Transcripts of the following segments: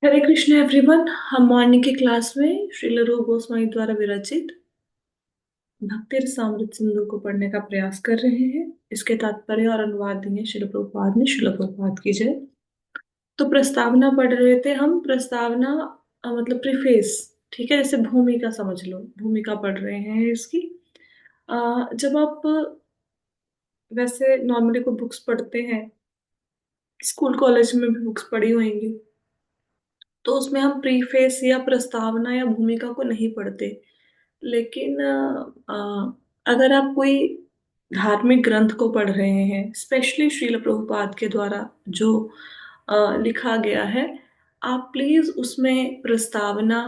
हरे Krishna everyone. हम morning की class में श्रील रूप गोस्वामी द्वारा विरचित भक्ति रसामृत सिंधु को पढ़ने का प्रयास कर रहे हैं। इसके तात्पर्य और अनुवाद दिए श्रील प्रभुपाद ने। श्रील प्रभुपाद की जय। तो प्रस्तावना पढ़ रहे थे हम। प्रस्तावना मतलब प्रीफेस। ठीक है, जैसे भूमिका समझ लो, भूमिका पढ़ रहे हैं इसकी। जब आप वैसे नॉर्मली कोई बुक्स पढ़ते हैं, स्कूल कॉलेज में भी बुक्स पढ़ी होंगी, तो उसमें हम प्रीफेस या प्रस्तावना या भूमिका को नहीं पढ़ते। लेकिन अगर आप कोई धार्मिक ग्रंथ को पढ़ रहे हैं, स्पेशली श्रील प्रभुपाद के द्वारा जो लिखा गया है, आप प्लीज उसमें प्रस्तावना,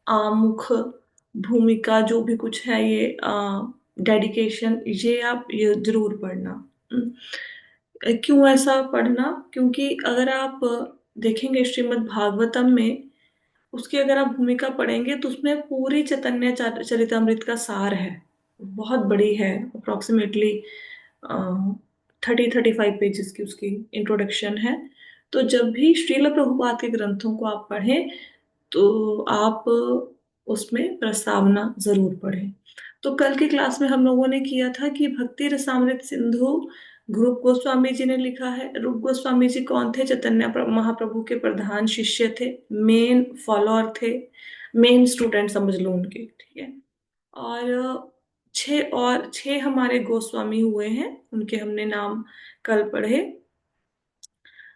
आमुख, भूमिका, जो भी कुछ है, ये डेडिकेशन, ये आप ये जरूर पढ़ना। क्यों ऐसा पढ़ना? क्योंकि अगर आप देखेंगे श्रीमद् भागवतम में, उसकी अगर आप भूमिका पढ़ेंगे तो उसमें पूरी चैतन्य चरितमृत का सार है। बहुत बड़ी है, अप्रोक्सीमेटली 30-35 पेजेस की उसकी इंट्रोडक्शन है। तो जब भी श्रील प्रभुपाद के ग्रंथों को आप पढ़ें, तो आप उसमें प्रस्तावना जरूर पढ़ें। तो कल की क्लास में हम लोगों ने किया था कि भक्ति रसामृत सिंधु रूप गोस्वामी जी ने लिखा है। रूप गोस्वामी जी कौन थे? चैतन्य महाप्रभु के प्रधान शिष्य थे, मेन फॉलोअर थे, मेन स्टूडेंट समझ लो उनके। ठीक है। और छह हमारे गोस्वामी हुए हैं, उनके हमने नाम कल पढ़े।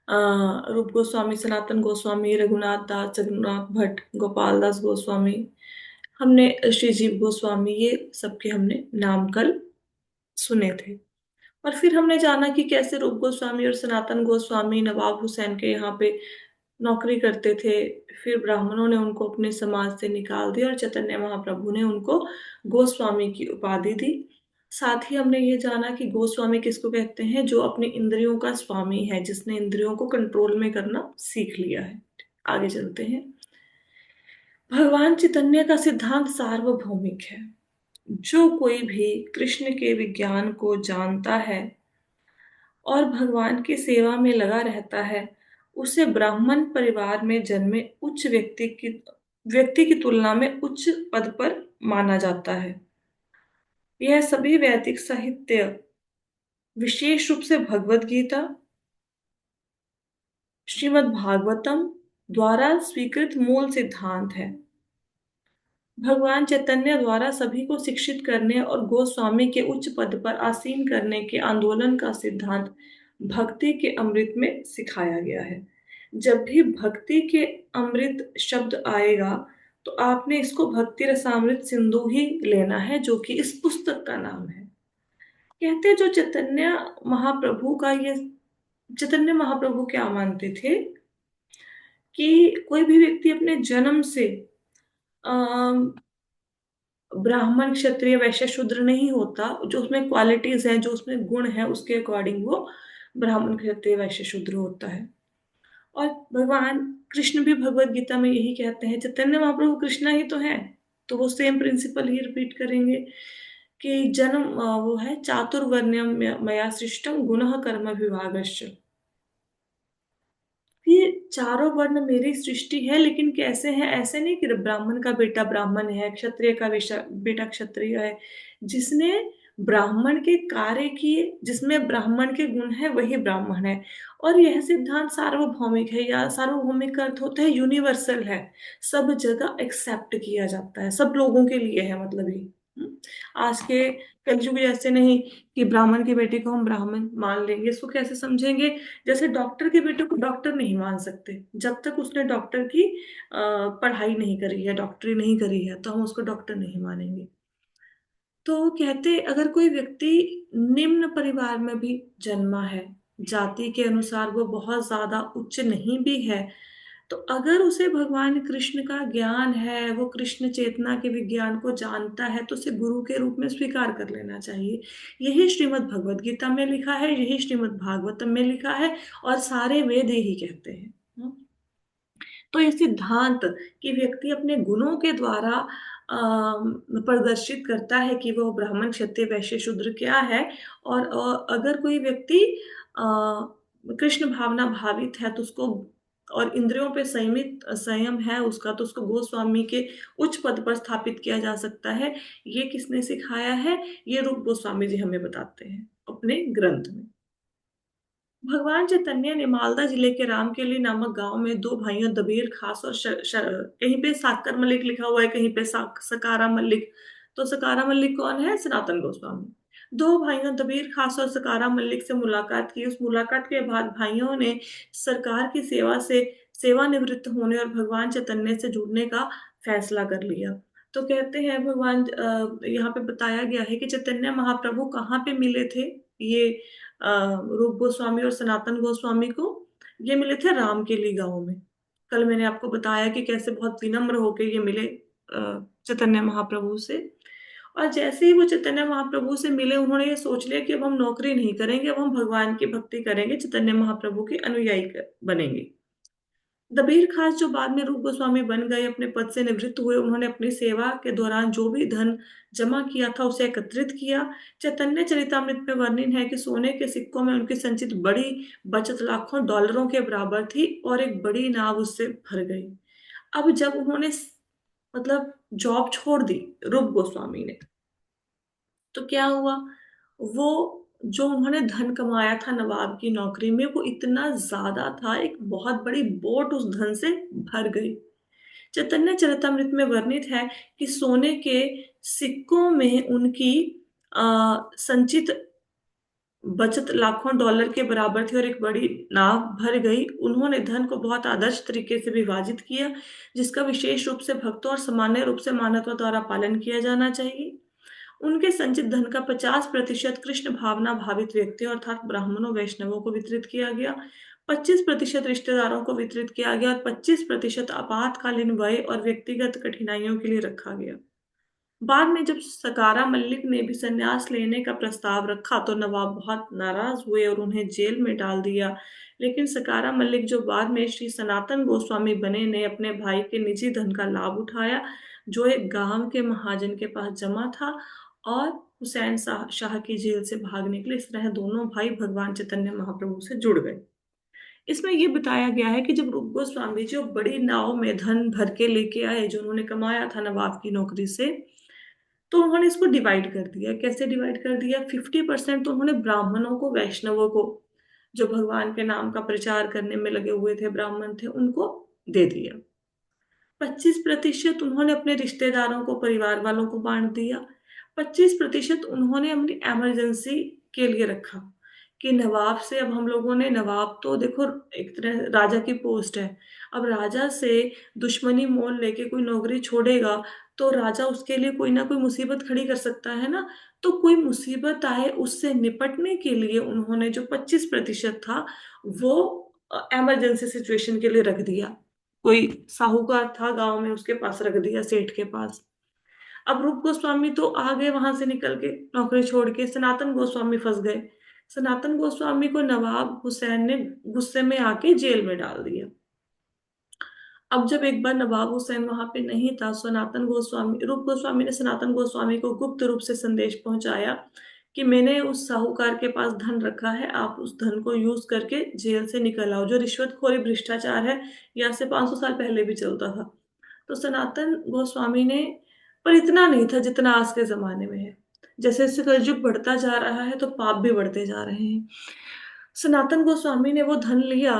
रूप गोस्वामी, सनातन गोस्वामी, रघुनाथ दास, जगन्नाथ भट्ट, गोपाल दास गोस्वामी, हमने श्री जीव गोस्वामी, ये सबके हमने नाम कल सुने थे। और फिर हमने जाना कि कैसे रूप गोस्वामी और सनातन गोस्वामी नवाब हुसैन के यहाँ पे नौकरी करते थे। फिर ब्राह्मणों ने उनको अपने समाज से निकाल दिया और चैतन्य महाप्रभु ने उनको गोस्वामी की उपाधि दी। साथ ही हमने ये जाना कि गोस्वामी किसको कहते हैं? जो अपनी इंद्रियों का स्वामी है, जिसने इंद्रियों को कंट्रोल में करना सीख लिया है। आगे चलते हैं। भगवान चैतन्य का सिद्धांत सार्वभौमिक है। जो कोई भी कृष्ण के विज्ञान को जानता है और भगवान की सेवा में लगा रहता है, उसे ब्राह्मण परिवार में जन्मे उच्च व्यक्ति की तुलना में उच्च पद पर माना जाता है। यह सभी वैदिक साहित्य, विशेष रूप से भगवत गीता, श्रीमद् भागवतम द्वारा स्वीकृत मूल सिद्धांत है। भगवान चैतन्य द्वारा सभी को शिक्षित करने और गोस्वामी के उच्च पद पर आसीन करने के आंदोलन का सिद्धांत भक्ति के अमृत में सिखाया गया है। जब भी भक्ति के अमृत शब्द आएगा, तो आपने इसको भक्ति रसामृत सिंधु ही लेना है, जो कि इस पुस्तक का नाम है। कहते हैं जो चैतन्य महाप्रभु क्या मानते थे कि कोई भी व्यक्ति अपने जन्म से ब्राह्मण, क्षत्रिय, वैश्य, शूद्र नहीं होता। जो उसमें क्वालिटीज हैं, जो उसमें गुण है, उसके अकॉर्डिंग वो ब्राह्मण, क्षत्रिय, वैश्य, शूद्र होता है। और भगवान कृष्ण भी भगवत गीता में यही कहते हैं। चैतन्य महाप्रभु कृष्णा ही तो है, तो वो सेम प्रिंसिपल ही रिपीट करेंगे कि जन्म वो है चातुर्वर्ण्यम मया सृष्टम गुणः कर्म विभागश्च। ये चारों वर्ण मेरी सृष्टि है, लेकिन कैसे है? ऐसे नहीं कि ब्राह्मण का बेटा ब्राह्मण है, क्षत्रिय का बेटा क्षत्रिय है। जिसने ब्राह्मण के कार्य किए, जिसमें ब्राह्मण के गुण है, वही ब्राह्मण है। और यह सिद्धांत सार्वभौमिक है, या सार्वभौमिक का अर्थ होता है यूनिवर्सल है। सब जगह एक्सेप्ट किया जाता है, सब लोगों के लिए है, मतलब ही। हम्म। आज के कलयुग जैसे नहीं कि ब्राह्मण के बेटे को हम ब्राह्मण मान लेंगे। इसको कैसे समझेंगे? जैसे डॉक्टर के बेटे को डॉक्टर नहीं मान सकते, जब तक उसने डॉक्टर की पढ़ाई नहीं करी है, डॉक्टरी नहीं करी है, तो हम उसको डॉक्टर नहीं मानेंगे। तो कहते अगर कोई व्यक्ति निम्न परिवार में भी जन्मा है, जाति के अनुसार वो बहुत ज्यादा उच्च नहीं भी है, तो अगर उसे भगवान कृष्ण का ज्ञान है, वो कृष्ण चेतना के विज्ञान को जानता है, तो उसे गुरु के रूप में स्वीकार कर लेना चाहिए। यही श्रीमद् भगवत गीता में लिखा है, यही श्रीमद् भागवतम में लिखा है, और सारे वेद यही कहते हैं। तो ये सिद्धांत कि व्यक्ति अपने गुणों के द्वारा प्रदर्शित करता है कि वो ब्राह्मण, क्षत्रिय, वैश्य, शूद्र क्या है। और अगर कोई व्यक्ति कृष्ण भावना भावित है, तो उसको और इंद्रियों पे संयमित संयम है उसका, तो उसको गोस्वामी के उच्च पद पर स्थापित किया जा सकता है। ये किसने सिखाया है? ये रूप गोस्वामी जी हमें बताते हैं अपने ग्रंथ में। भगवान चैतन्य ने मालदा जिले के रामकेली नामक गांव में दो भाइयों दबीर खास और कहीं पे साकर मलिक लिखा हुआ है, कहीं पे सकारा मलिक। तो सकारा मलिक कौन है? सनातन गोस्वामी। दो भाइयों दबीर खास और सकारा मलिक से मुलाकात की। उस मुलाकात के बाद भाइयों ने सरकार की सेवा से सेवानिवृत्त होने और भगवान चैतन्य से जुड़ने का फैसला कर लिया। तो कहते हैं भगवान, यहाँ पे बताया गया है कि चैतन्य महाप्रभु कहाँ पे मिले थे? ये रूप गोस्वामी और सनातन गोस्वामी को ये मिले थे रामकेली गांव में। कल मैंने आपको बताया कि कैसे बहुत विनम्र होकर ये मिले चैतन्य महाप्रभु से। और जैसे ही वो चैतन्य महाप्रभु से मिले, उन्होंने ये सोच लिया कि अब हम नौकरी नहीं करेंगे, अब हम भगवान की भक्ति करेंगे, चैतन्य महाप्रभु के अनुयायी बनेंगे। दबीर खास जो बाद में रूप गोस्वामी बन गए, अपने पद से निवृत्त हुए। उन्होंने अपनी सेवा के दौरान जो भी धन जमा किया था उसे एकत्रित किया। चैतन्य चरितामृत में वर्णन है कि सोने के सिक्कों में उनकी संचित बड़ी बचत लाखों डॉलरों के बराबर थी और एक बड़ी नाव उससे भर गई। अब जब उन्होंने मतलब जॉब छोड़ दी रूप गोस्वामी ने, तो क्या हुआ? वो जो उन्होंने धन कमाया था नवाब की नौकरी में, वो इतना ज्यादा था, एक बहुत बड़ी बोट उस धन से भर गई। चैतन्य चरितमृत में वर्णित है कि सोने के सिक्कों में उनकी संचित बचत लाखों डॉलर के बराबर थी और एक बड़ी नाव भर गई। उन्होंने धन को बहुत आदर्श तरीके से विभाजित किया, जिसका विशेष रूप से भक्तों और सामान्य रूप से मानवता द्वारा पालन किया जाना चाहिए। उनके संचित धन का 50% कृष्ण भावना भावित व्यक्तियों अर्थात ब्राह्मणों वैष्णवों को वितरित किया गया, 25% रिश्तेदारों को वितरित किया गया और 25% आपातकालीन व्यय और व्यक्तिगत कठिनाइयों के लिए रखा गया। बाद में जब सकारा मलिक ने भी संन्यास लेने का प्रस्ताव रखा तो नवाब बहुत नाराज हुए और उन्हें जेल में डाल दिया। लेकिन सकारा मलिक, जो बाद में श्री सनातन गोस्वामी बने, ने अपने भाई के निजी धन का लाभ उठाया जो एक गांव के महाजन के पास जमा था और हुसैन शाह की जेल से भाग निकले। इस तरह दोनों भाई भगवान चैतन्य महाप्रभु से जुड़ गए। इसमें यह बताया गया है कि जब रूप गोस्वामी जी बड़ी नाव में धन भर के लेके आए जो उन्होंने कमाया था नवाब की नौकरी से, तो उन्होंने इसको डिवाइड कर दिया। कैसे डिवाइड कर दिया? 50% तो उन्होंने ब्राह्मणों को, वैष्णवों को, जो भगवान के नाम का प्रचार करने में लगे हुए थे, ब्राह्मण थे, उनको दे दिया। 25% उन्होंने अपने रिश्तेदारों को, परिवार वालों को बांट दिया। 25% उन्होंने अपनी इमरजेंसी के लिए रखा कि नवाब से, अब हम लोगों ने, नवाब तो देखो एक तरह राजा की पोस्ट है, अब राजा से दुश्मनी मोल लेके कोई नौकरी छोड़ेगा तो राजा उसके लिए कोई ना कोई मुसीबत खड़ी कर सकता है ना। तो कोई मुसीबत आए उससे निपटने के लिए उन्होंने जो 25% था वो इमरजेंसी सिचुएशन के लिए रख दिया। कोई साहूकार था गांव में, उसके पास रख दिया, सेठ के पास। अब रूप गोस्वामी तो आ गए वहां से निकल के, नौकरी छोड़ के। सनातन गोस्वामी फंस गए। सनातन गोस्वामी को नवाब हुसैन ने गुस्से में आके जेल में डाल दिया। अब जब एक बार नवाब हुसैन वहां पे नहीं था, सनातन गोस्वामी, रूप गोस्वामी ने सनातन गोस्वामी को गुप्त रूप से संदेश पहुंचाया कि मैंने उस साहूकार के पास धन रखा है, आप उस धन को यूज करके जेल से निकल आओ। जो रिश्वतखोरी भ्रष्टाचार है, यहाँ से 500 साल पहले भी चलता था। तो सनातन गोस्वामी ने, पर इतना नहीं था जितना आज के जमाने में है। जैसे जैसे कलयुग बढ़ता जा रहा है तो पाप भी बढ़ते जा रहे हैं। सनातन गोस्वामी ने वो धन लिया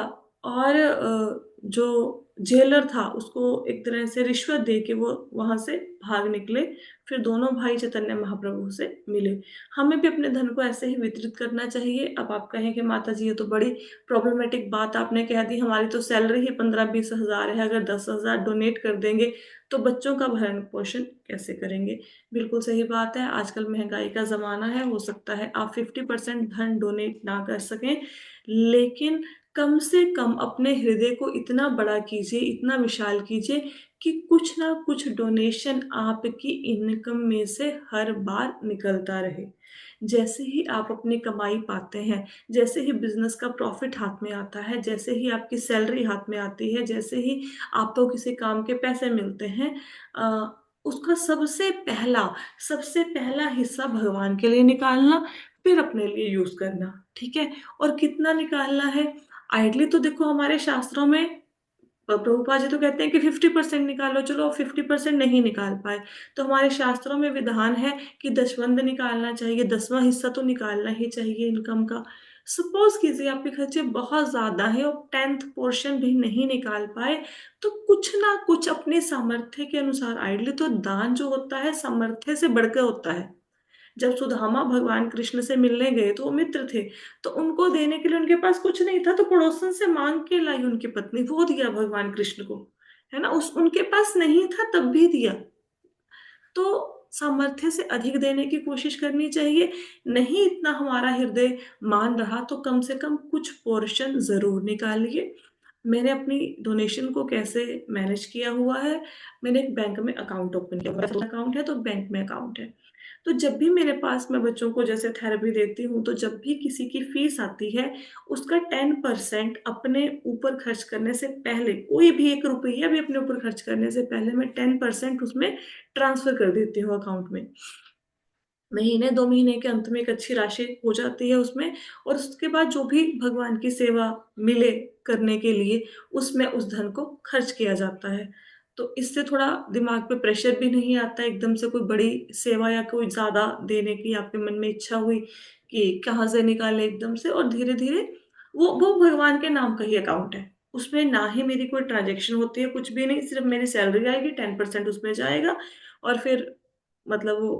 और जो जेलर था उसको एक तरह से रिश्वत दे के वो वहां से भाग निकले। फिर दोनों भाई चैतन्य महाप्रभु से मिले। हमें भी अपने धन को ऐसे ही वितरित करना चाहिए। अब आप कहें कि माता जी ये तो बड़ी प्रॉब्लमेटिक बात आपने कह दी, हमारी तो सैलरी ही 15-20 हजार है, अगर 10,000 डोनेट कर देंगे तो बच्चों का भरण पोषण कैसे करेंगे? बिल्कुल सही बात है, आजकल महंगाई का जमाना है, हो सकता है आप 50% धन डोनेट ना कर सकें, लेकिन कम से कम अपने हृदय को इतना बड़ा कीजिए, इतना विशाल कीजिए कि कुछ ना कुछ डोनेशन आपकी इनकम में से हर बार निकलता रहे। जैसे ही आप अपनी कमाई पाते हैं, जैसे ही बिजनेस का प्रॉफिट हाथ में आता है, जैसे ही आपकी सैलरी हाथ में आती है, जैसे ही आपको किसी काम के पैसे मिलते हैं, उसका सबसे पहला हिस्सा भगवान के लिए निकालना, फिर अपने लिए यूज करना। ठीक है? और कितना निकालना है? आइडली तो देखो हमारे शास्त्रों में प्रभुपा जी तो कहते हैं कि 50% निकालो, चलो 50% नहीं निकाल पाए, तो हमारे शास्त्रों में विधान है कि दशवंध निकालना चाहिए, 10वां हिस्सा तो निकालना ही चाहिए इनकम का। सपोज कीजिए आपके खर्चे बहुत ज्यादा है और 10th पोर्शन भी नहीं निकाल पाए, तो कुछ ना कुछ अपने सामर्थ्य के अनुसार, आइडली तो दान जो होता है सामर्थ्य से बढ़कर होता है। जब सुदामा भगवान कृष्ण से मिलने गए तो वो मित्र थे, तो उनको देने के लिए उनके पास कुछ नहीं था, तो पड़ोसन से मांग के लाई उनकी पत्नी, वो दिया भगवान कृष्ण को, है ना। उस उनके पास नहीं था तब भी दिया। तो सामर्थ्य से अधिक देने की कोशिश करनी चाहिए। नहीं इतना हमारा हृदय मान रहा तो कम से कम कुछ पोर्शन जरूर निकालिए। मैंने अपनी डोनेशन को कैसे मैनेज किया हुआ है, मैंने एक बैंक में अकाउंट ओपन किया हुआ है, अकाउंट है तो बैंक में अकाउंट है। तो जब भी मेरे पास, मैं बच्चों को जैसे थेरेपी देती हूँ, तो जब भी किसी की फीस आती है उसका 10% अपने ऊपर खर्च करने से पहले, कोई भी 1 रुपया भी अपने ऊपर खर्च करने से पहले मैं 10% उसमें ट्रांसफर कर देती हूँ अकाउंट में। महीने 2 महीने के अंत में एक अच्छी राशि हो जाती है उसमें, और उसके बाद जो भी भगवान की सेवा मिले करने के लिए, उसमें उस धन को खर्च किया जाता है। तो इससे थोड़ा दिमाग पे प्रेशर भी नहीं आता, एकदम से कोई बड़ी सेवा या कोई ज्यादा देने की आपके मन में इच्छा हुई कि कहाँ से निकाले एकदम से, और धीरे धीरे वो भगवान के नाम का ही अकाउंट है, उसमें ना ही मेरी कोई ट्रांजेक्शन होती है, कुछ भी नहीं, सिर्फ मेरी सैलरी आएगी, 10% उसमें जाएगा, और फिर मतलब वो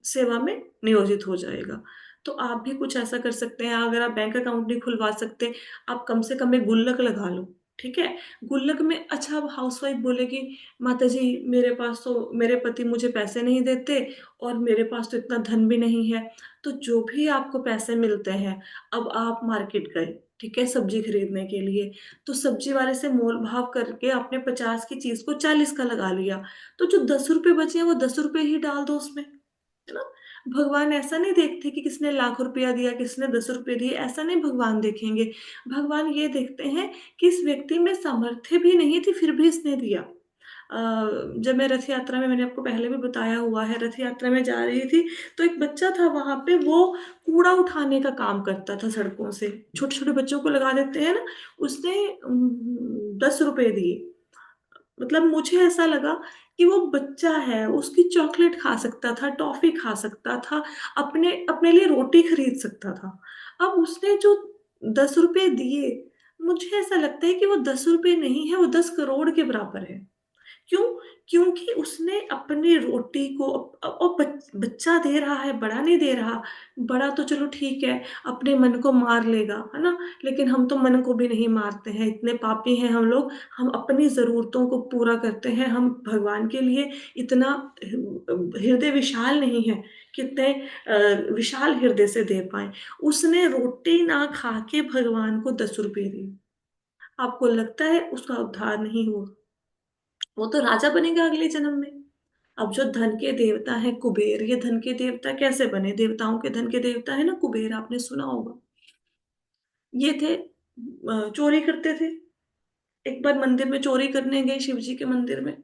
सेवा में नियोजित हो जाएगा। तो आप भी कुछ ऐसा कर सकते हैं, अगर आप बैंक अकाउंट नहीं खुलवा सकते, आप कम से कम एक गुल्लक लगा लो। ठीक है, गुल्लक में, अच्छा अब हाउसवाइफ बोलेगी माता जी मेरे पास तो, मेरे पति मुझे पैसे नहीं देते और मेरे पास तो इतना धन भी नहीं है, तो जो भी आपको पैसे मिलते हैं, अब आप मार्केट गए, ठीक है, सब्जी खरीदने के लिए, तो सब्जी वाले से मोल भाव करके आपने 50 की चीज को 40 का लगा लिया, तो जो 10 रुपए बचे हैं वो 10 रुपए ही डाल दो उसमें, है ना। भगवान ऐसा नहीं देखते कि किसने लाख रुपया दिया, किसने 10 रुपए दिए, ऐसा नहीं भगवान देखेंगे। भगवान ये देखते हैं कि इस व्यक्ति में सामर्थ्य भी नहीं थी फिर भी इसने दिया। जब मैं रथ यात्रा में, मैंने आपको पहले भी बताया हुआ है, रथ यात्रा में जा रही थी, तो एक बच्चा था वहां पे, वो कूड़ा उठाने का काम करता था सड़कों से, छोटे छोटे बच्चों को लगा देते हैं ना, उसने 10 रुपए दिए। मतलब मुझे ऐसा लगा कि वो बच्चा है, उसकी चॉकलेट खा सकता था, टॉफी खा सकता था, अपने अपने लिए रोटी खरीद सकता था। अब उसने जो 10 रुपए दिए, मुझे ऐसा लगता है कि वो 10 रुपए नहीं है, वो 10 करोड़ के बराबर है। क्यों? क्योंकि उसने अपनी रोटी को, और बच्चा दे रहा है, बड़ा नहीं दे रहा। बड़ा तो चलो ठीक है, अपने मन को मार लेगा, है ना, लेकिन हम तो मन को भी नहीं मारते हैं, इतने पापी हैं हम लोग, हम अपनी जरूरतों को पूरा करते हैं, हम भगवान के लिए इतना हृदय विशाल नहीं है, कितने विशाल हृदय से दे पाए। उसने रोटी ना खा के भगवान को 10 रुपए दिए, आपको लगता है उसका उद्धार नहीं हुआ? वो तो राजा बनेगा अगले जन्म में। अब जो धन के देवता है कुबेर, ये धन के देवता कैसे बने? देवताओं के धन के देवता है ना कुबेर, आपने सुना होगा। ये थे, चोरी करते थे। एक बार मंदिर में चोरी करने गए, शिव जी के मंदिर में।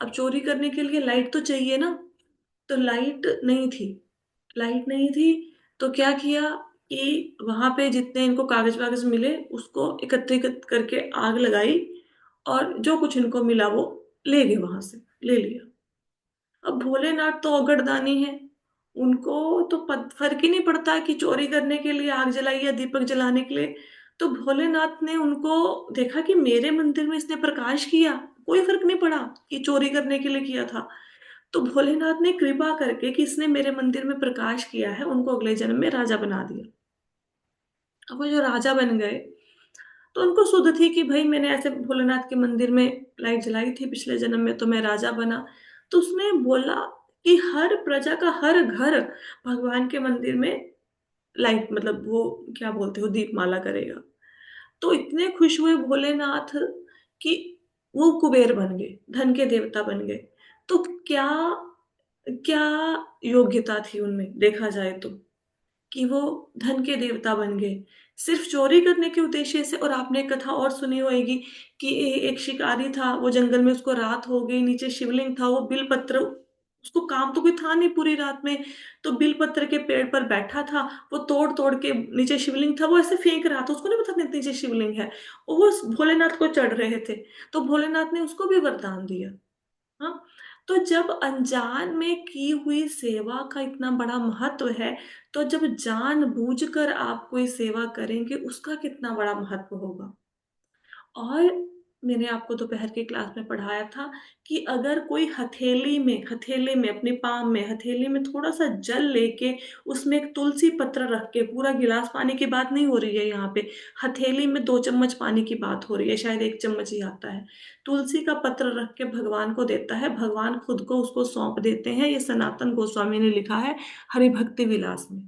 अब चोरी करने के लिए लाइट तो चाहिए ना, तो लाइट नहीं थी। लाइट नहीं थी, तो क्या किया कि वहां पे जितने इनको कागज वागज मिले उसको एकत्रित करके आग लगाई, और जो कुछ इनको मिला वो ले गए, वहां से ले लिया। अब भोलेनाथ तो औगड़दानी है, उनको तो फर्क ही नहीं पड़ता कि चोरी करने के लिए आग जलाई या दीपक जलाने के लिए। तो भोलेनाथ ने उनको देखा कि मेरे मंदिर में इसने प्रकाश किया, कोई फर्क नहीं पड़ा कि चोरी करने के लिए किया था। तो भोलेनाथ ने कृपा करके कि इसने मेरे मंदिर में प्रकाश किया है, उनको अगले जन्म में राजा बना दिया। अब वो जो राजा बन गए, तो उनको सुध थी कि भाई मैंने ऐसे भोलेनाथ के मंदिर में लाइट जलाई थी पिछले जन्म में, तो मैं राजा बना। तो उसने बोला कि हर प्रजा का हर घर भगवान के मंदिर में लाइट, मतलब वो क्या बोलते हो, दीपमाला करेगा। तो इतने खुश हुए भोलेनाथ कि वो कुबेर बन गए, धन के देवता बन गए। तो क्या, क्या योग्यता थी उनमें देखा जाए तो, कि वो धन के देवता बन गए सिर्फ चोरी करने के उद्देश्य से। और आपने एक कथा और सुनी होगी कि एक शिकारी था, वो जंगल में, उसको रात हो गई, नीचे शिवलिंग था, वो बिल पत्र उसको काम तो कोई था नहीं पूरी रात में, तो बिलपत्र के पेड़ पर बैठा था, वो तोड़ तोड़ के, नीचे शिवलिंग था वो ऐसे फेंक रहा था, उसको नहीं पता नीचे शिवलिंग है, वो उस भोलेनाथ को चढ़ रहे थे, तो भोलेनाथ ने उसको भी वरदान दिया। हाँ, तो जब अनजान में की हुई सेवा का इतना बड़ा महत्व है, तो जब जानबूझकर आप कोई सेवा करेंगे उसका कितना बड़ा महत्व होगा। और मैंने आपको दोपहर की क्लास में पढ़ाया था कि अगर कोई हथेली में अपने पाम में हथेली में थोड़ा सा जल लेके उसमें एक तुलसी पत्र रख के, पूरा गिलास पानी की बात नहीं हो रही है यहाँ पे, हथेली में 2 चम्मच पानी की बात हो रही है, शायद 1 चम्मच ही आता है, तुलसी का पत्र रख के भगवान को देता है, भगवान खुद को उसको सौंप देते हैं, ये सनातन गोस्वामी ने लिखा है हरि भक्ति विलास में।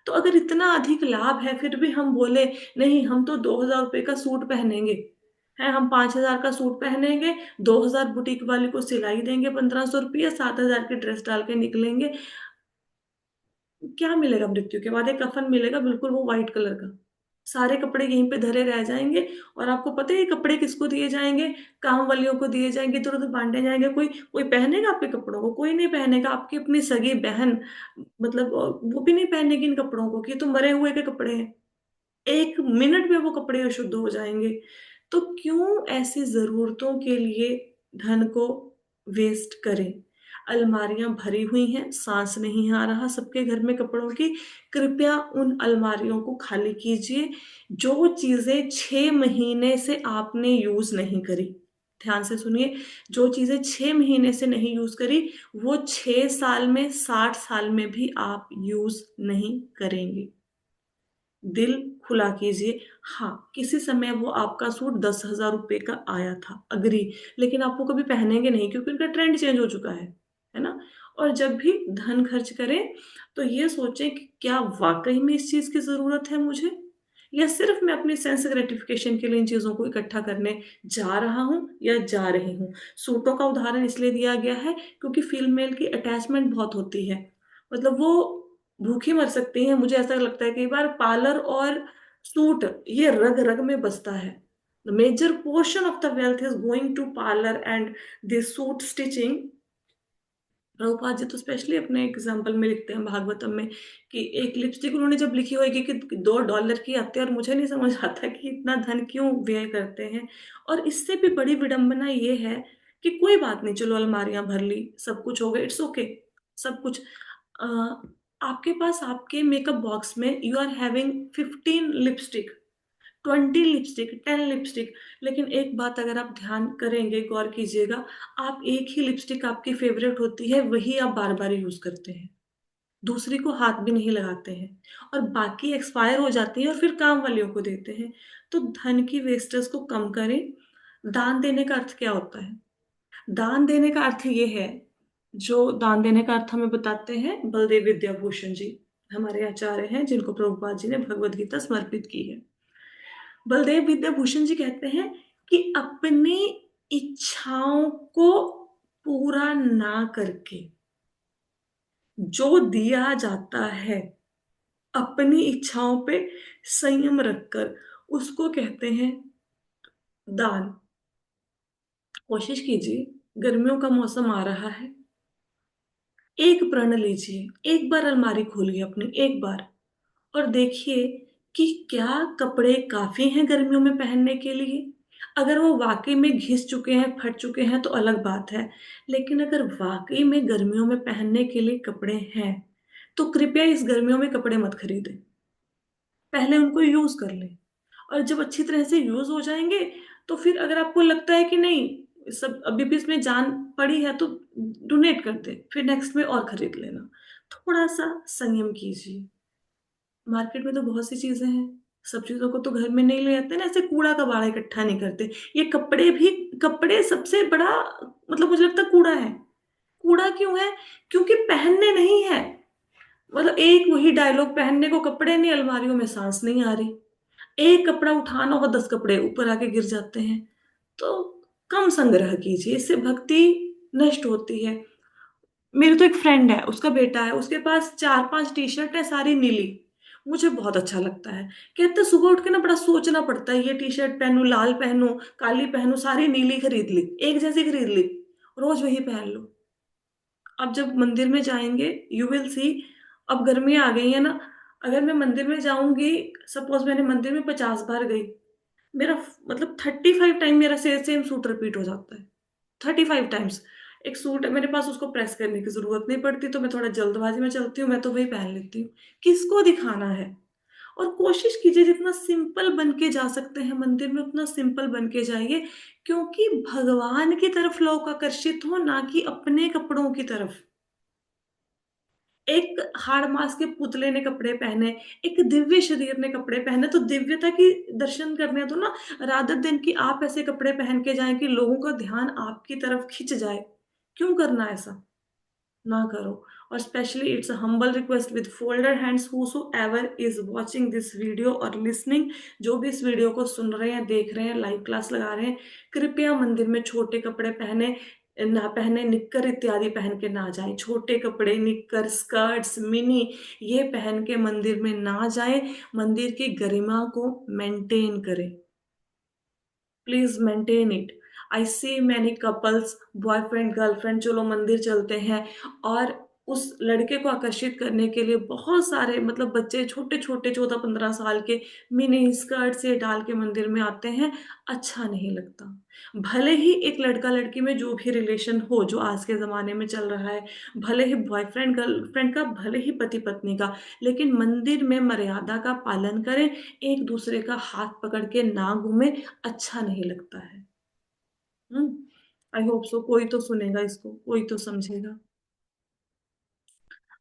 तो अगर इतना अधिक लाभ है फिर भी हम बोले नहीं, हम तो 2,000 रुपए का सूट पहनेंगे, है हम 5,000 का सूट पहनेंगे, 2,000 बुटीक वाले को सिलाई देंगे, 1,500 रुपया, 7,000 की ड्रेस डाल के निकलेंगे, क्या मिलेगा मृत्यु के बाद? एक कफन मिलेगा, बिल्कुल वो व्हाइट कलर का, सारे कपड़े यहीं पे धरे रह जाएंगे। और आपको पता है ये कपड़े किसको दिए जाएंगे? काम वालियों को दिए जाएंगे, इधर उधर बांटे जाएंगे, कोई कोई पहनेगा आपके कपड़ों को? कोई नहीं पहनेगा, आपकी अपनी सगी बहन, मतलब वो भी नहीं पहनेगी इन कपड़ों को, कि ये तो मरे हुए के कपड़े हैं, 1 मिनट में वो कपड़े अशुद्ध हो जाएंगे। तो क्यों ऐसी जरूरतों के लिए धन को वेस्ट करें? अलमारियां भरी हुई हैं, सांस नहीं आ रहा सबके घर में कपड़ों की, कृपया उन अलमारियों को खाली कीजिए। जो चीजें 6 महीने से आपने यूज नहीं करी, ध्यान से सुनिए, जो चीजें 6 महीने से नहीं यूज करी, वो 6 साल में, 60 साल में भी आप यूज नहीं करेंगे। दिल खुला कीजिए। हाँ, किसी समय वो आपका सूट 10,000 रुपए का आया था, अग्री, लेकिन आप वो कभी पहनेंगे नहीं क्योंकि उनका ट्रेंड चेंज हो चुका है ना? और जब भी धन खर्च करें तो ये सोचें कि क्या वाकई में इस चीज की जरूरत है मुझे, या सिर्फ मैं अपनी सेंस ग्रेटिफिकेशन के लिए इन चीजों को इकट्ठा करने जा रहा हूं या जा रही हूँ। सूटों का उदाहरण इसलिए दिया गया है क्योंकि फीमेल की अटैचमेंट बहुत होती है, मतलब वो भूखी मर सकती हैं, मुझे ऐसा लगता है कई बार। पार्लर और सूट ये रग रग में बसता है, the major portion of the wealth is going to parlour and this suit stitching. Prabhupad ji तो स्पेशली अपने एग्जाम्पल में लिखते हैं भागवतम में कि एक लिपस्टिक उन्होंने जब लिखी होगी कि $2 की आती है, और मुझे नहीं समझ आता कि इतना धन क्यों व्यय करते हैं। और इससे भी बड़ी विडंबना ये है कि कोई बात नहीं, चलो अलमारियां भर ली, सब कुछ हो गया, इट्स ओके, सब कुछ। अ, आपके पास आपके मेकअप बॉक्स में you are having 15 lipstick, 20 lipstick, 10 lipstick, लेकिन एक बात अगर आप ध्यान करेंगे, गौर कीजिएगा, आप एक ही लिपस्टिक आपकी फेवरेट होती है, वही आप बार बार यूज करते हैं, दूसरी को हाथ भी नहीं लगाते हैं, और बाकी एक्सपायर हो जाती है और फिर काम वालियों को देते हैं। तो धन की वेस्टेज को कम करें। दान देने का अर्थ क्या होता है? दान देने का अर्थ ये है, जो दान देने का अर्थ हमें बताते हैं बलदेव विद्याभूषण जी, हमारे आचार्य हैं जिनको प्रभुपाद जी ने भगवत गीता समर्पित की है। बलदेव विद्याभूषण जी कहते हैं कि अपनी इच्छाओं को पूरा ना करके जो दिया जाता है, अपनी इच्छाओं पे संयम रखकर, उसको कहते हैं दान। कोशिश कीजिए, गर्मियों का मौसम आ रहा है, एक प्रण लीजिए, एक बार अलमारी खोलिए अपनी, एक बार, और देखिए कि क्या कपड़े काफी हैं गर्मियों में पहनने के लिए। अगर वो वाकई में घिस चुके हैं, फट चुके हैं, तो अलग बात है, लेकिन अगर वाकई में गर्मियों में पहनने के लिए कपड़े हैं, तो कृपया इस गर्मियों में कपड़े मत खरीदें, पहले उनको यूज कर लें। और जब अच्छी तरह से यूज हो जाएंगे, तो फिर अगर आपको लगता है कि नहीं सब अभी भी इसमें जान पड़ी है, तो डोनेट कर दे, फिर नेक्स्ट में और खरीद लेना। थोड़ा सा संयम कीजिए। मार्केट में तो बहुत सी चीजें हैं, सब चीजों को तो घर में नहीं ले आते ना, ऐसे कूड़ा कबाड़ा इकट्ठा नहीं करते। ये कपड़े भी, कपड़े सबसे बड़ा, मतलब मुझे लगता है कूड़ा है। कूड़ा क्यों है? क्योंकि पहनने नहीं है, मतलब एक वही डायलॉग, पहनने को कपड़े नहीं, अलमारियों में सांस नहीं आ रही, एक कपड़ा उठाना होगा 10 कपड़े ऊपर आके गिर जाते हैं। तो कम संग्रह कीजिए, इससे भक्ति नष्ट होती है। मेरी तो एक फ्रेंड है, उसका बेटा है, उसके पास 4-5 टी शर्ट है, सारी नीली। मुझे बहुत अच्छा लगता है, कहते सुबह उठ के ना बड़ा सोचना पड़ता है, ये टी शर्ट पहनूं, लाल पहनूं, काली पहनूं, सारी नीली खरीद ली, एक जैसी खरीद ली, रोज वही पहन लो। अब जब मंदिर में जाएंगे यू विल सी, अब गर्मी आ गई है ना, अगर मैं मंदिर में जाऊंगी, सपोज मैंने मंदिर में 50 बार गई, मेरा मतलब 35 टाइम मेरा सेम सेम सूट रिपीट हो जाता है। 35 टाइम्स एक सूट है मेरे पास, उसको प्रेस करने की जरूरत नहीं पड़ती, तो मैं थोड़ा जल्दबाजी में चलती हूँ, मैं तो वही पहन लेती हूँ। किसको दिखाना है? और कोशिश कीजिए जितना सिंपल बन के जा सकते हैं मंदिर में उतना सिंपल बन के जाइए, क्योंकि भगवान की तरफ लोग आकर्षित हो, ना कि अपने कपड़ों की तरफ। एक हाड़ मास के पुतले ने कपड़े पहने, एक दिव्य शरीर ने कपड़े पहने, तो दिव्यता की दर्शन करने दो ना, रादर देन कि आप ऐसे कपड़े पहन के जाएं कि लोगों का ध्यान आपकी तरफ खिंच जाए। क्यों करना ऐसा? ना करो। और specially it's a humble request with folder hands whosoever is watching this video और लिसनिंग, जो भी इस वीडियो को सुन रहे हैं, देख रहे हैं, लाइव क्लास लगा रहे हैं, कृपया मंदिर में छोटे कपड़े पहने ना पहने, निक्कर इत्यादि पहन के ना जाएं। छोटे कपड़े, निक्कर, स्कर्ट्स, मिनी, ये पहन के मंदिर में ना जाएं। मंदिर की गरिमा को मेंटेन करें। Please maintain it. I see many couples, boyfriend girlfriend, चलो मंदिर चलते हैं, और उस लड़के को आकर्षित करने के लिए बहुत सारे मतलब बच्चे छोटे छोटे 14-15 साल के मिनी स्कर्ट से डाल के मंदिर में आते हैं। अच्छा नहीं लगता। भले ही एक लड़का लड़की में जो भी रिलेशन हो, जो आज के जमाने में चल रहा है, भले ही बॉयफ्रेंड गर्लफ्रेंड का, भले ही पति पत्नी का, लेकिन मंदिर में मर्यादा का पालन करें। एक दूसरे का हाथ पकड़ के ना घूमे, अच्छा नहीं लगता है। आई होप सो कोई तो सुनेगा इसको, कोई तो समझेगा।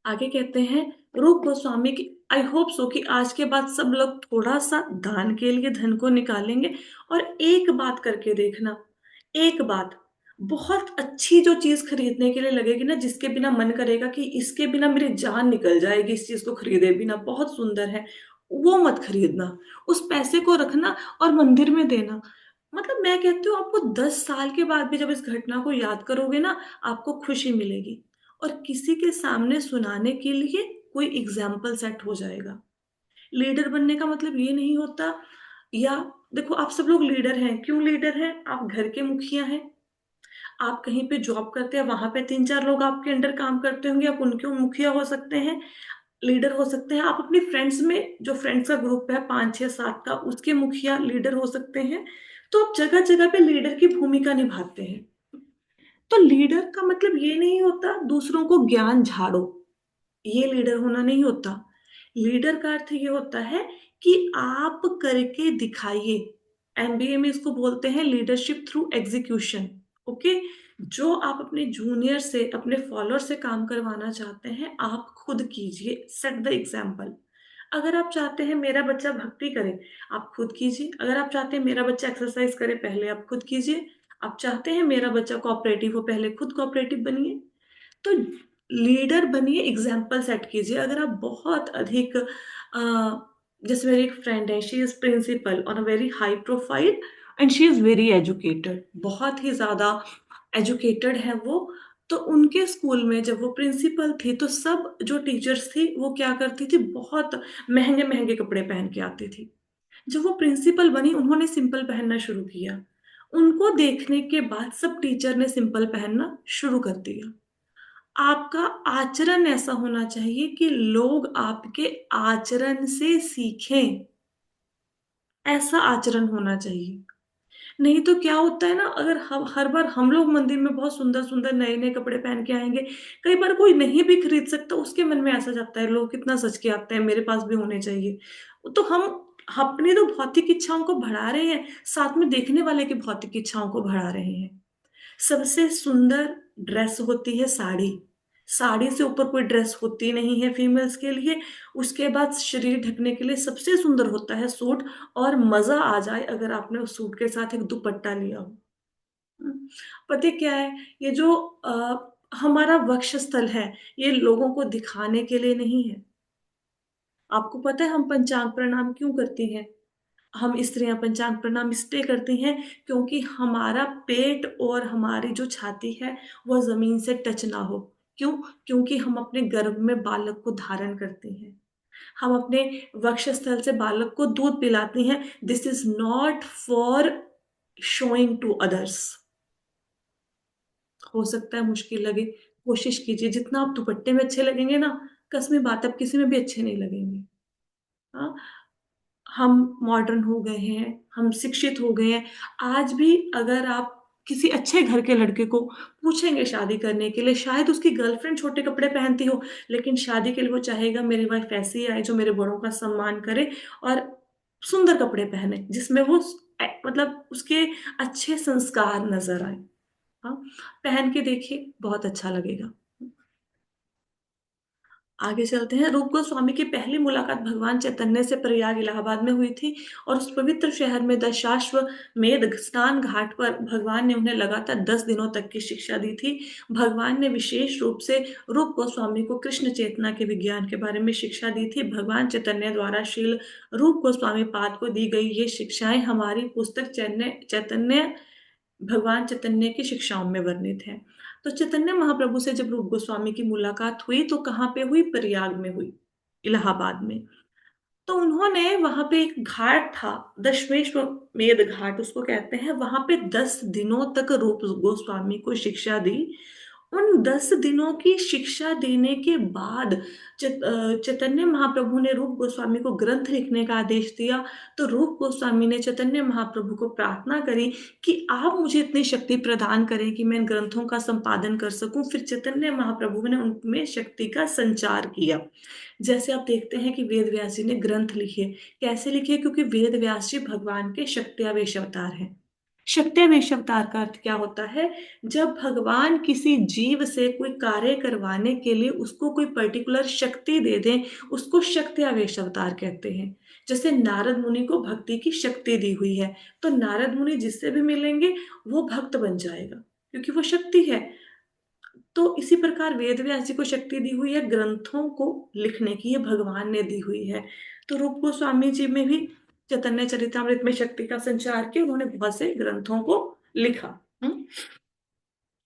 आगे कहते हैं रूप गोस्वामी की, आई होप सो कि आज के बाद सब लोग थोड़ा सा दान के लिए धन को निकालेंगे। और एक बात करके देखना, एक बात, बहुत अच्छी जो चीज खरीदने के लिए लगेगी ना, जिसके बिना मन करेगा कि इसके बिना मेरी जान निकल जाएगी इस चीज को खरीदे बिना, बहुत सुंदर है, वो मत खरीदना। उस पैसे को रखना और मंदिर में देना। मतलब मैं कहती हूँ आपको 10 साल के बाद भी जब इस घटना को याद करोगे ना, आपको खुशी मिलेगी, और किसी के सामने सुनाने के लिए कोई एग्जाम्पल सेट हो जाएगा। लीडर बनने का मतलब ये नहीं होता, या देखो आप सब लोग लीडर हैं, क्यों लीडर हैं? आप घर के मुखिया हैं, आप कहीं पे जॉब करते हैं, वहां पे 3-4 लोग आपके अंडर काम करते होंगे, आप उनके मुखिया हो सकते हैं, लीडर हो सकते हैं। आप अपनी फ्रेंड्स में, जो फ्रेंड्स का ग्रुप है 5-6-7 का, उसके मुखिया लीडर हो सकते हैं। तो आप जगह जगह पे लीडर की भूमिका निभाते हैं। तो लीडर का मतलब ये नहीं होता दूसरों को ज्ञान झाड़ो, ये लीडर होना नहीं होता। लीडर का अर्थ ये होता है कि आप करके दिखाइए। एमबीए में इसको बोलते हैं लीडरशिप थ्रू एग्जीक्यूशन। ओके। जो आप अपने जूनियर से, अपने फॉलोअर से काम करवाना चाहते हैं, आप खुद कीजिए, सेट द एग्जाम्पल। अगर आप चाहते हैं मेरा बच्चा भक्ति करे, आप खुद कीजिए। अगर आप चाहते हैं मेरा बच्चा एक्सरसाइज करे, पहले आप खुद कीजिए। आप चाहते हैं मेरा बच्चा कोऑपरेटिव हो, पहले खुद कोऑपरेटिव बनिए। तो लीडर बनिए, एग्जाम्पल सेट कीजिए। अगर आप बहुत अधिक जैसे मेरी एक फ्रेंड है, she is principal on a very high profile, and she is very educated, बहुत ही ज्यादा एजुकेटेड है वो। तो उनके स्कूल में जब वो प्रिंसिपल थी, तो सब जो टीचर्स थी वो क्या करती थी, बहुत महंगे महंगे कपड़े पहन के आती थी। जब वो प्रिंसिपल बनी, उन्होंने सिंपल पहनना शुरू किया। उनको देखने के बाद सब टीचर ने सिंपल पहनना शुरू कर दिया। आपका आचरण ऐसा होना चाहिए कि लोग आपके आचरण से सीखें। ऐसा आचरण होना चाहिए। नहीं तो क्या होता है ना, अगर हम हर बार हम लोग मंदिर में बहुत सुंदर सुंदर नए नए कपड़े पहन के आएंगे, कई बार कोई नहीं भी खरीद सकता, उसके मन में ऐसा जाता है लोग कितना सच के आते हैं, मेरे पास भी होने चाहिए। तो हम अपनी तो भौतिक इच्छाओं को बढ़ा रहे हैं, साथ में देखने वाले की भौतिक इच्छाओं को बढ़ा रहे हैं। सबसे सुंदर ड्रेस होती है साड़ी। साड़ी से ऊपर कोई ड्रेस होती नहीं है फीमेल्स के लिए। उसके बाद शरीर ढकने के लिए सबसे सुंदर होता है सूट। और मजा आ जाए अगर आपने उस सूट के साथ एक दुपट्टा लिया हो। हम्म, पता है क्या है, ये जो हमारा वक्षस्थल है, ये लोगों को दिखाने के लिए नहीं है। आपको पता है हम पंचांग प्रणाम क्यों करती हैं? हम स्त्रियां पंचांग प्रणाम इसलिए करती हैं क्योंकि हमारा पेट और हमारी जो छाती है वह जमीन से टच ना हो। क्यों? क्योंकि हम अपने गर्भ में बालक को धारण करती हैं। हम अपने वक्षस्थल से बालक को दूध पिलाती हैं। This is not for showing to others. हो सकता है मुश्किल लगे, कोशिश कीजिए, जितना आप दुपट्टे में अच्छे लगेंगे ना, कसमी बात, अब किसी में भी अच्छे नहीं लगेंगे। हाँ, हम मॉडर्न हो गए हैं, हम शिक्षित हो गए हैं। आज भी अगर आप किसी अच्छे घर के लड़के को पूछेंगे शादी करने के लिए, शायद उसकी गर्लफ्रेंड छोटे कपड़े पहनती हो, लेकिन शादी के लिए वो चाहेगा मेरी वाइफ ऐसी आए जो मेरे बड़ों का सम्मान करे और सुंदर कपड़े पहने, जिसमें वो मतलब उसके अच्छे संस्कार नजर आए। हाँ, पहन के देखिए, बहुत अच्छा लगेगा। आगे चलते हैं। रूप गोस्वामी की पहली मुलाकात भगवान चैतन्य से प्रयाग इलाहाबाद में हुई थी, और उस पवित्र शहर में दशाश्वमेध स्नान घाट पर भगवान ने उन्हें लगातार 10 दिनों तक की शिक्षा दी थी। भगवान ने विशेष रूप से रूप गोस्वामी को कृष्ण चेतना के विज्ञान के बारे में शिक्षा दी थी। भगवान चैतन्य द्वारा श्रील रूप गोस्वामी पाद को दी गई ये शिक्षाएं हमारी पुस्तक चैतन्य चैतन्य भगवान चैतन्य की शिक्षाओं में वर्णित है। तो चैतन्य महाप्रभु से जब रूप गोस्वामी की मुलाकात हुई तो कहाँ पे हुई? प्रयाग में हुई, इलाहाबाद में। तो उन्होंने वहां पे एक घाट था, दशमेश्वमेध घाट उसको कहते हैं, वहां पे 10 दिनों तक रूप गोस्वामी को शिक्षा दी। उन 10 दिनों की शिक्षा देने के बाद चैतन्य महाप्रभु ने रूप गोस्वामी को ग्रंथ लिखने का आदेश दिया। तो रूप गोस्वामी ने चैतन्य महाप्रभु को प्रार्थना करी कि आप मुझे इतनी शक्ति प्रदान करें कि मैं इन ग्रंथों का संपादन कर सकूं। फिर चैतन्य महाप्रभु ने उनमें शक्ति का संचार किया। जैसे आप देखते हैं कि वेद व्यास जी ने ग्रंथ लिखे। कैसे लिखे? क्योंकि वेद व्यास जी भगवान के शक्त्यावेश अवतार हैं। शक्त्यावेश अवतार का अर्थ क्या होता है? जब भगवान किसी जीव से कोई कार्य करवाने के लिए उसको कोई पर्टिकुलर शक्ति दे दें, उसको शक्त्यावेश अवतार कहते हैं। जैसे नारद मुनि को भक्ति की शक्ति दी हुई है, तो नारद मुनि जिससे भी मिलेंगे वो भक्त बन जाएगा, क्योंकि वो शक्ति है। तो इसी प्रकार वेद व्यास जी को शक्ति दी हुई है ग्रंथों को लिखने की, ये भगवान ने दी हुई है। तो रूप गोस्वामी जी में भी चैतन्य चरितामृत में शक्ति का संचार किया, उन्होंने बहुत से ग्रंथों को लिखा। हम्म?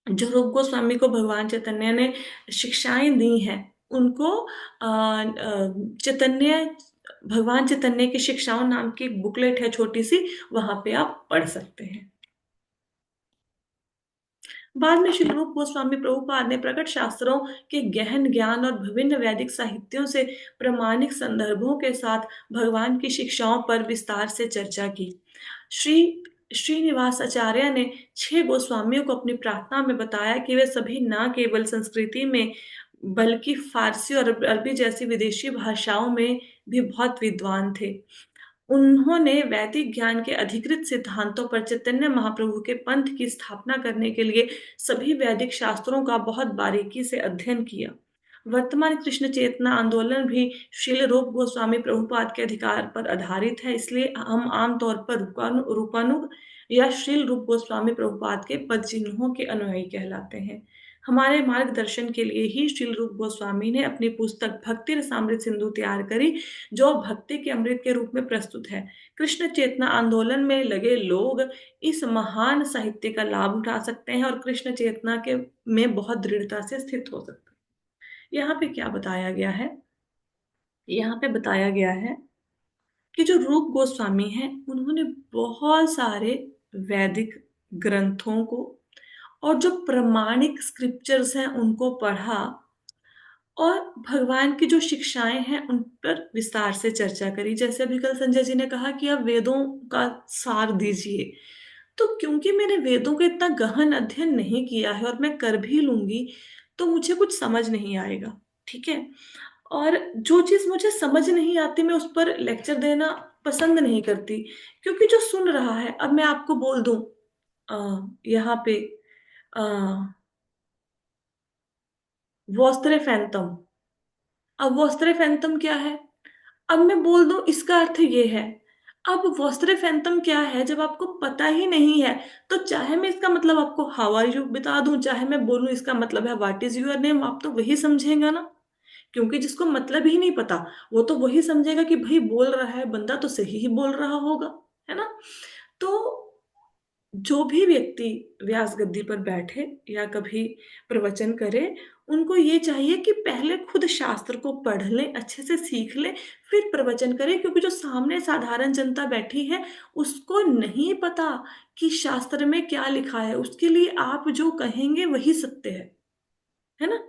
जो रूप गोस्वामी को भगवान चैतन्य ने शिक्षाएं दी हैं, उनको चैतन्य भगवान चैतन्य की शिक्षाओं नाम की एक बुकलेट है छोटी सी, वहां पे आप पढ़ सकते हैं। बाद में श्री रूप गोस्वामी प्रभुपाद ने प्रकट शास्त्रों के गहन ज्ञान और विभिन्न वैदिक साहित्यों से प्रामाणिक संदर्भों के साथ भगवान की शिक्षाओं पर विस्तार से चर्चा की। श्री श्रीनिवास आचार्य ने 6 गोस्वामियों को अपनी प्रार्थना में बताया कि वे सभी न केवल संस्कृति में बल्कि फारसी और अरबी जैसी विदेशी भाषाओं में भी बहुत विद्वान थे। उन्होंने वैदिक ज्ञान के अधिकृत सिद्धांतों पर चैतन्य महाप्रभु के पंथ की स्थापना करने के लिए सभी वैदिक शास्त्रों का बहुत बारीकी से अध्ययन किया। वर्तमान कृष्ण चेतना आंदोलन भी श्रील रूप गोस्वामी प्रभुपाद के अधिकार पर आधारित है, इसलिए हम आमतौर पर रूपानुग या श्रील रूप गोस्वामी प्रभुपाद के पद चिन्हों के अनुयायी कहलाते हैं। हमारे मार्गदर्शन के लिए ही श्रील रूप गोस्वामी ने अपनी पुस्तक भक्ति रसामृत सिंधु तैयार करी, जो भक्ति के अमृत के रूप में प्रस्तुत है। कृष्ण चेतना आंदोलन में लगे लोग इस महान साहित्य का लाभ उठा सकते हैं और कृष्ण चेतना के में बहुत दृढ़ता से स्थित हो सकते हैं। यहाँ पे क्या बताया गया है? यहाँ पे बताया गया है कि जो रूप गोस्वामी हैं, उन्होंने बहुत सारे वैदिक ग्रंथों को और जो प्रमाणिक स्क्रिप्चर्स हैं उनको पढ़ा, और भगवान की जो शिक्षाएं हैं उन पर विस्तार से चर्चा करी। जैसे अभी कल संजय जी ने कहा कि आप वेदों का सार दीजिए, तो क्योंकि मैंने वेदों का इतना गहन अध्ययन नहीं किया है और मैं कर भी लूंगी तो मुझे कुछ समझ नहीं आएगा। ठीक है, और जो चीज मुझे समझ नहीं आती मैं उस पर लेक्चर देना पसंद नहीं करती, क्योंकि जो सुन रहा है, अब मैं आपको बोल दूं यहाँ पे वोस्त्रे फैंतम, अब वोस्त्रे फैंतम क्या है? अब मैं बोल दूं इसका अर्थ ये है। अब वोस्त्रे फैंतम क्या है जब आपको पता ही नहीं है, तो चाहे मैं इसका मतलब आपको हाउ आर यू बता दूं, चाहे मैं बोलूं इसका मतलब है व्हाट इज योर नेम, आप तो वही समझेगा ना। क्योंकि जिसको मतलब ही नहीं पता वो तो वही समझेगा कि भाई बोल रहा है बंदा तो सही ही बोल रहा होगा, है ना। तो जो भी व्यक्ति व्यास गद्दी पर बैठे या कभी प्रवचन करे, उनको ये चाहिए कि पहले खुद शास्त्र को पढ़ लें, अच्छे से सीख लें, फिर प्रवचन करें। क्योंकि जो सामने साधारण जनता बैठी है उसको नहीं पता कि शास्त्र में क्या लिखा है, उसके लिए आप जो कहेंगे वही सत्य है। है ना।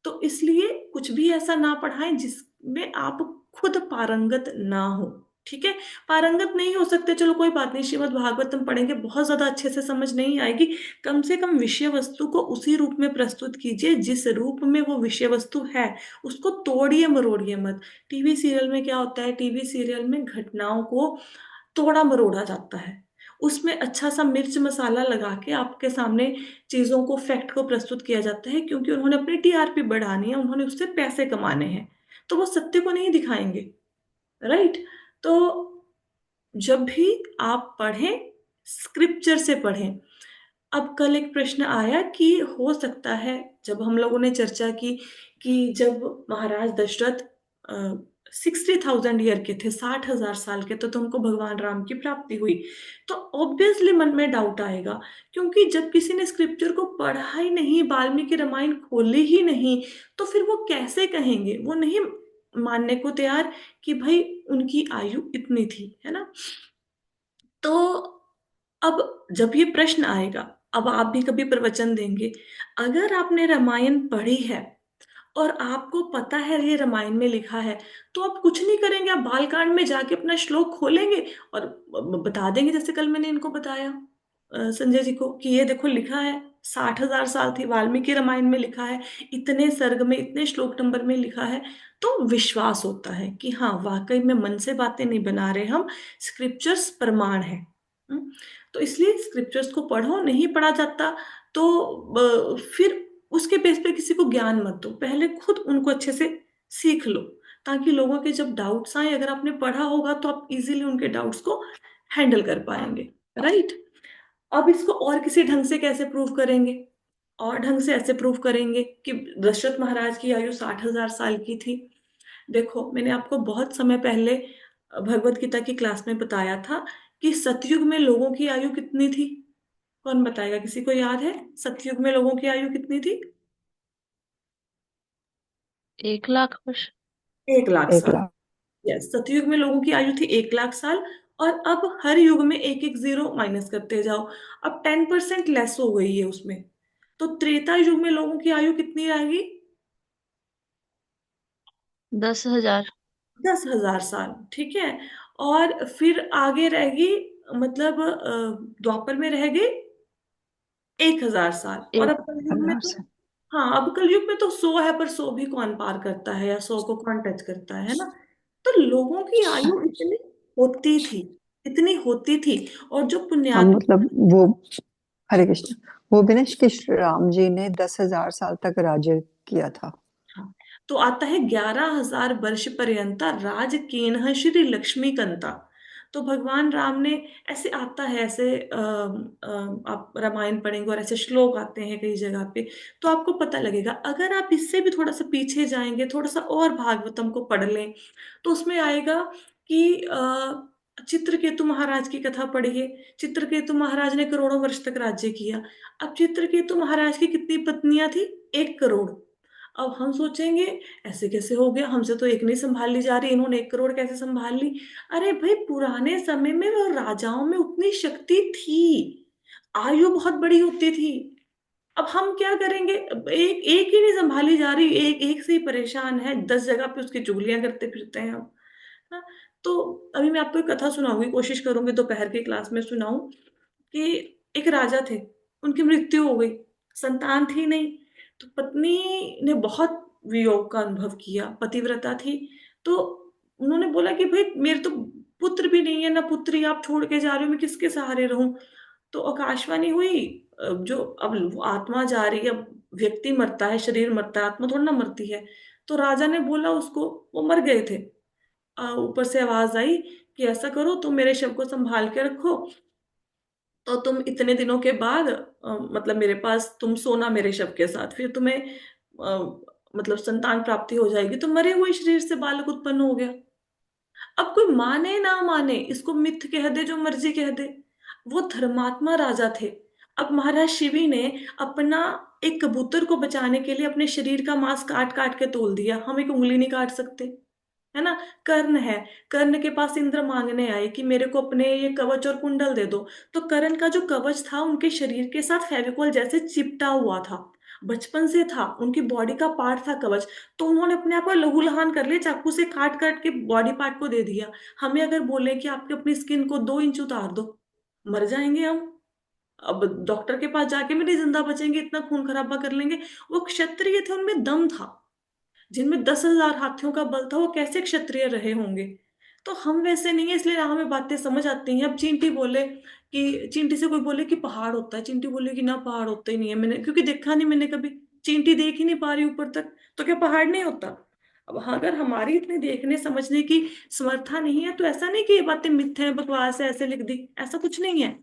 तो इसलिए कुछ भी ऐसा ना पढ़ाएं जिसमें आप खुद पारंगत ना हो। ठीक है, पारंगत नहीं हो सकते, चलो कोई बात नहीं, श्रीमद् भागवतम पढ़ेंगे, बहुत ज्यादा अच्छे से समझ नहीं आएगी, कम से कम विषय वस्तु को उसी रूप में प्रस्तुत कीजिए जिस रूप में वो विषय वस्तु है, उसको तोड़िए मरोड़िए मत। टीवी सीरियल में क्या होता है, टीवी सीरियल में घटनाओं को तोड़ा मरोड़ा जाता है, उसमें अच्छा सा मिर्च मसाला लगा के आपके सामने चीजों को, फैक्ट को प्रस्तुत किया जाता है, क्योंकि उन्होंने अपनी टीआरपी बढ़ानी है, उन्होंने उससे पैसे कमाने हैं, तो वो सत्य को नहीं दिखाएंगे। राइट। तो जब भी आप पढ़ें, स्क्रिप्चर से पढ़ें। अब कल एक प्रश्न आया कि हो सकता है, जब हम लोगों ने चर्चा की कि जब महाराज दशरथ 60,000 ईयर के थे, 60,000 साल के, तो तुमको भगवान राम की प्राप्ति हुई, तो ऑब्वियसली मन में डाउट आएगा, क्योंकि जब किसी ने स्क्रिप्चर को पढ़ा ही नहीं, वाल्मीकि रामायण खोली ही नहीं, तो फिर वो कैसे कहेंगे, वो नहीं मानने को तैयार कि भाई उनकी आयु इतनी थी, है ना। तो अब जब ये प्रश्न आएगा, अब आप भी कभी प्रवचन देंगे, अगर आपने रामायण पढ़ी है और आपको पता है ये रामायण में लिखा है, तो आप कुछ नहीं करेंगे, आप बालकांड में जाके अपना श्लोक खोलेंगे और बता देंगे, जैसे कल मैंने इनको बताया, संजय जी को, कि ये देखो लिखा है 60,000 साल थी, वाल्मीकि रामायण में लिखा है, इतने सर्ग में, इतने श्लोक नंबर में लिखा है, तो विश्वास होता है कि हाँ वाकई में मन से बातें नहीं बना रहे हम, स्क्रिप्चर्स प्रमाण है। हम्म, तो इसलिए स्क्रिप्चर्स को पढ़ो, नहीं पढ़ा जाता तो फिर उसके बेस पे किसी को ज्ञान मत दो, पहले खुद उनको अच्छे से सीख लो, ताकि लोगों के जब डाउट्स आए, अगर आपने पढ़ा होगा तो आप इजीली उनके डाउट्स को हैंडल कर पाएंगे। राइट। अब इसको और किसी ढंग से कैसे प्रूव करेंगे, और ढंग से ऐसे प्रूव करेंगे कि दशरथ महाराज की आयु 60,000 साल की थी। देखो, मैंने आपको बहुत समय पहले भगवत गीता की क्लास में बताया था कि सतयुग में लोगों की आयु कितनी थी। कौन बताएगा, किसी को याद है सतयुग में लोगों की आयु कितनी थी? 1 लाख वर्ष। 1 लाख साल। 1 लाख। यस, सतयुग में लोगों की आयु थी 1 लाख साल। और अब हर युग में एक एक जीरो माइनस करते जाओ, अब 10% लेस हो गई है उसमें, तो त्रेता युग में लोगों की आयु कितनी रहेगी? 10,000। 10,000 साल, ठीक है। और फिर आगे रहेगी, मतलब द्वापर में रहेगी 1,000 साल, और एक अब कलयुग में हजार तो, से। हाँ अब कलयुग में तो 100 है, पर 100 भी कौन पार करता है, या 100 को कौन टच करता है ना। तो लोगों की आयु इतनी होती थी, इतनी होती थी। और जो हाँ पुण्यात्मा, मतलब वो, हरे कृष्ण, वो भी ना कि श्री राम जी ने 10,000 साल तक राज्य किया था। हाँ, तो आता है 11,000 वर्ष पर्यंता राज केनह श्री लक्ष्मी कंता। तो भगवान राम ने, ऐसे आता है, ऐसे आप रामायण पढ़ेंगे और ऐसे श्लोक आते हैं कई जगह पे, तो आपको पता लगेगा। अगर आप इससे भी थोड़ा सा पीछे जाएंगे, थोड़ा सा और भागवतम को पढ़ लें, तो उसमें आएगा कि चित्रकेतु महाराज की कथा पढ़िए। चित्रकेतु महाराज ने करोड़ों वर्ष तक राज्य किया। अब चित्रकेतु महाराज की कितनी पत्नियां थी? 1 करोड़। अब हम सोचेंगे ऐसे कैसे हो गया, हमसे तो एक नहीं संभाल ली जा रही, इन्होंने 1 करोड़ कैसे संभाल ली? अरे भाई, पुराने समय में वो राजाओं में उतनी शक्ति थी, आयु बहुत बड़ी होती थी। अब हम क्या करेंगे, अब एक एक ही नहीं संभाली जा रही, एक एक से ही परेशान है, 10 जगह पे उसकी चुगलियां करते फिरते हैं हम। हाँ, तो अभी मैं आपको एक कथा सुनाऊंगी, कोशिश करूंगी दोपहर की क्लास में सुनाऊं, कि एक राजा थे, उनकी मृत्यु हो गई, संतान थी नहीं। तो पत्नी ने बहुत वियोग का अनुभव किया, पतिव्रता थी। तो उन्होंने बोला कि भाई मेरे तो पुत्र भी नहीं है ना पुत्री, आप छोड़ के जा रहे हो, मैं किसके सहारे रहूं? तो आकाशवाणी हुई, जो अब वो आत्मा जा रही है, अब व्यक्ति मरता है, शरीर मरता है, आत्मा थोड़ा ना मरती है। तो राजा ने बोला उसको, वो मर गए थे, ऊपर से आवाज आई कि ऐसा करो, तुम मेरे शव को संभाल के रखो, तो तुम इतने दिनों के बाद मतलब मेरे पास तुम सोना मेरे शव के साथ, फिर तुम्हें मतलब संतान प्राप्ति हो जाएगी। तो मरे हुए शरीर से बालक उत्पन्न हो गया। अब कोई माने ना माने, इसको मिथ कह दे, जो मर्जी कह दे, वो धर्मात्मा राजा थे। अब महाराज शिवी ने अपना एक कबूतर को बचाने के लिए अपने शरीर का मांस काट काट के तोल दिया, हम एक उंगली नहीं काट सकते, है ना। कर्ण है, कर्ण के पास इंद्र मांगने आए कि मेरे को अपने ये कवच और कुंडल दे दो। तो कर्ण का जो कवच था उनके शरीर के साथ फेविकोल जैसे चिपटा हुआ था। बचपन से था, उनकी बॉडी का पार्ट था कवच। तो उन्होंने अपने आप को लहूलुहान कर लिया, चाकू से काट काट के बॉडी पार्ट को दे दिया। हमें अगर बोले कि आपके अपनी स्किन को 2 इंच उतार दो, मर जाएंगे हम। अब डॉक्टर के पास जाके भी नहीं जिंदा बचेंगे, इतना खून खराबा कर लेंगे। वो क्षत्रिय थे, उनमें दम था। जिनमें 10,000 हाथियों का बल था, वो कैसे क्षत्रिय रहे होंगे। तो हम वैसे नहीं है, इसलिए हमें बातें समझ आती हैं। अब चींटी बोले कि, चींटी से कोई बोले कि पहाड़ होता है, चींटी बोले कि ना पहाड़ होता ही नहीं है, मैंने क्योंकि देखा नहीं मैंने कभी। चींटी देख ही नहीं पा रही ऊपर तक, तो क्या पहाड़ नहीं होता। अब हाँ, अगर हमारी इतनी देखने समझने की समर्था नहीं है, तो ऐसा नहीं कि ये बातें मिथ्या हैं, बकवास है, ऐसे लिख दी, ऐसा कुछ नहीं है।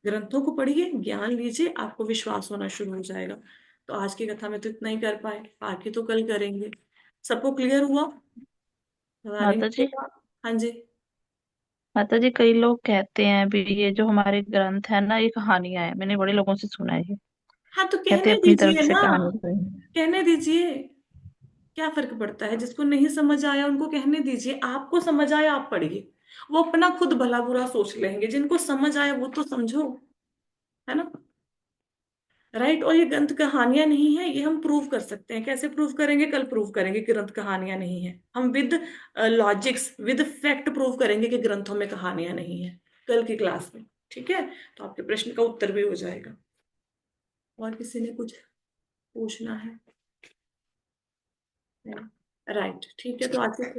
ग्रंथों को पढ़िए, ज्ञान लीजिए, आपको विश्वास होना शुरू हो जाएगा। तो आज की कथा में तो इतना ही कर पाए, बाकी तो कल करेंगे। सबको क्लियर हुआ? बता रही माता जी, हूँ। हाँ जी। माता जी, कई लोग कहते हैं अभी ये जो हमारे ग्रंथ है ना, ये कहानियां है। मैंने बड़े लोगों से सुना है ये। हाँ, तो कहते कहने हैं अपनी तरफ दीजिए से ना, कहानी बताएंगे। कहने दीजिए। क्या फर्क पड़ता है, जिसको नहीं समझ आया उनको कहने दीजिए, आपको समझ आया आप पढ़िए। वो अपना खुद भला बुरा सोच लेंगे, जिनको समझ आया वो तो समझो, है ना। राइट। और ये ग्रंथ कहानियां नहीं है, ये हम प्रूव कर सकते हैं। कैसे प्रूव करेंगे? कल प्रूव करेंगे कि ग्रंथ कहानियां नहीं है। हम with logics, with fact prove करेंगे कि ग्रंथों में कहानियां नहीं है, कल की क्लास में। ठीक है, तो आपके प्रश्न का उत्तर भी हो जाएगा। और किसी ने कुछ पूछना है? राइट, ठीक है, तो आज के